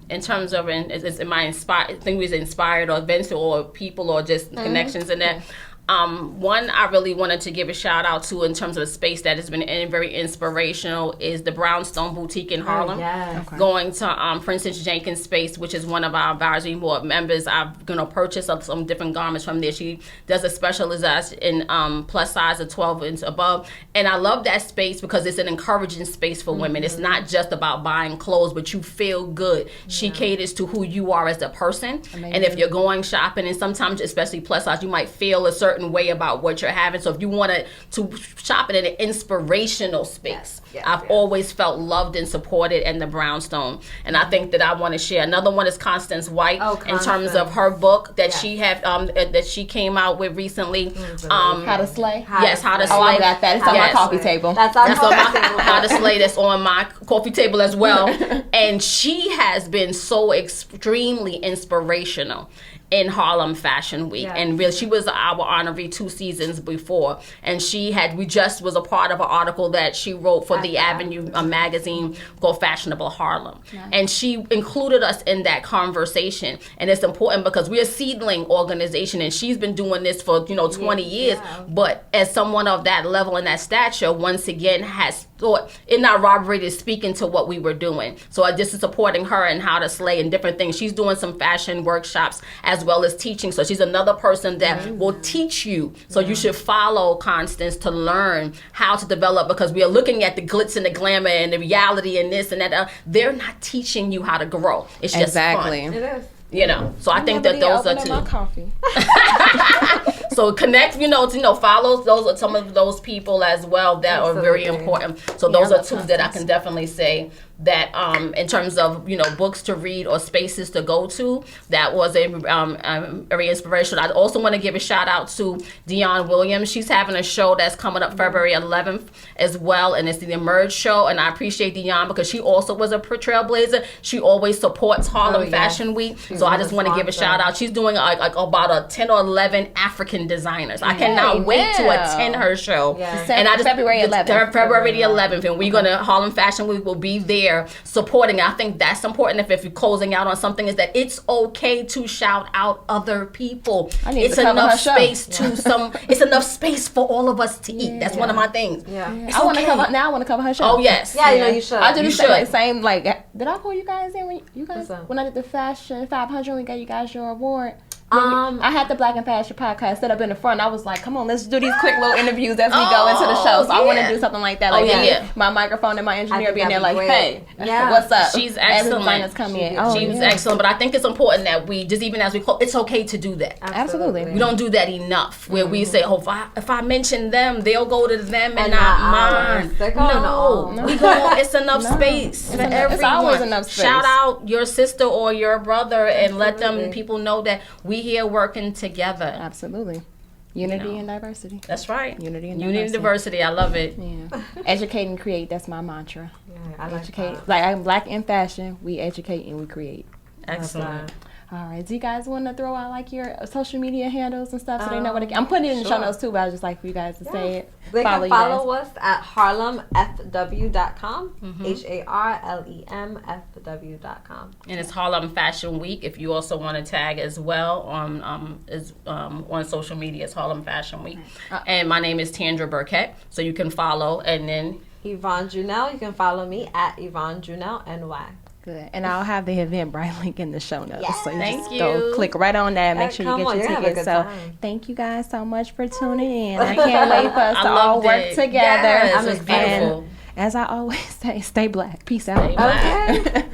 in terms of is my inspired, I think we was inspired or events or people or just connections in that. One I really wanted to give a shout out to in terms of a space that has been very inspirational is the Brownstone Boutique in Harlem. Yes. Okay. Going to for instance Jenkins Space, which is one of our advisory board members. I've purchased some different garments from there. She does a specialization in plus size of 12 and above, and I love that space because it's an encouraging space for women. It's not just about buying clothes, but you feel good. She caters to who you are as a person. Amazing. And if you're going shopping, and sometimes especially plus size, you might feel a certain way about what you're having. So if you wanted to shop in an inspirational space, I've always felt loved and supported in the Brownstone. And I think that I want to share another one is Constance White in terms of her book that she had that she came out with recently. How to Slay? Yes, How to Slay. Oh, I got that. It's on my coffee table. That's on my How to Slay. That's on my coffee table as well. And she has been so extremely inspirational in Harlem Fashion Week, and really, she was our honoree 2 seasons before, and we just was a part of an article that she wrote for the Avenue magazine called Fashionable Harlem, and she included us in that conversation. And it's important because we're a seedling organization, and she's been doing this for 20 years. But as someone of that level and that stature, once again has thought it not robbery to speak into what we were doing. So I just is supporting her and How to Slay and different things. She's doing some fashion workshops as well as teaching. So she's another person that will teach you. So you should follow Constance to learn how to develop, because we are looking at the glitz and the glamour and the reality and this and that. They're not teaching you how to grow. It's just fun. It is. So I think that those are my coffee. So connect, follow those are some of those people as well that are very important. So those are two that I can definitely say that in terms of books to read or spaces to go to, that was a very inspirational. I also want to give a shout out to Dionne Williams. She's having a show that's coming up February 11th as well, and it's the Emerge show. And I appreciate Dionne because she also was a trailblazer. She always supports Harlem Fashion Week, so I just want to give a shout out. She's doing like about a 10 or 11 African designers. I cannot wait to attend her show. And I just February the 11th, and we're gonna Harlem Fashion Week will be there supporting. I think that's important. If you're closing out on something, is that it's okay to shout out other people. It's enough space it's enough space for all of us to eat. That's one of my things. I want to cover her show. Oh yes. You should. I do the same. Like, did I pull you guys in when I did the Fashion 500? We got you guys your award. I had the Black and Fashion podcast set up in the front. I was like, come on, let's do these quick little interviews as we go into the show. So I want to do something like that. Like my microphone and my engineer being there like, hey, what's up? She's excellent. She's excellent. But I think it's important that we, just even as we close, it's okay to do that. Absolutely. We don't do that enough, where we say, oh, if I mention them, they'll go to them and not mine. No. We go, it's enough space for everyone. It's always enough space. Shout out your sister or your brother and let them people know that we here working together. Absolutely. Unity and diversity. That's right. Unity and diversity. I love it. Yeah. Educate and create. That's my mantra. I like educate. that. Like I'm Black in fashion. We educate and we create. Excellent. All right. Do you guys want to throw out like your social media handles and stuff so they know what I'm putting it in the show notes too, but I just like for you guys to say it. They can follow us at harlemfw.com. HarlemFW.com. And it's Harlem Fashion Week. If you also want to tag as well on social media, it's Harlem Fashion Week. And my name is Tandra Burkett, so you can follow. And then Yvonne Junell, you can follow me at Yvonne Junell NY. Good. And I'll have the Eventbrite link in the show notes. Yes. So you Thank just you. go click right on that. Make sure you get your tickets. So thank you guys so much for tuning in. I can't wait for us to all work together. Yes, it was beautiful. And as I always say, stay Black. Peace out. Stay Black. Okay.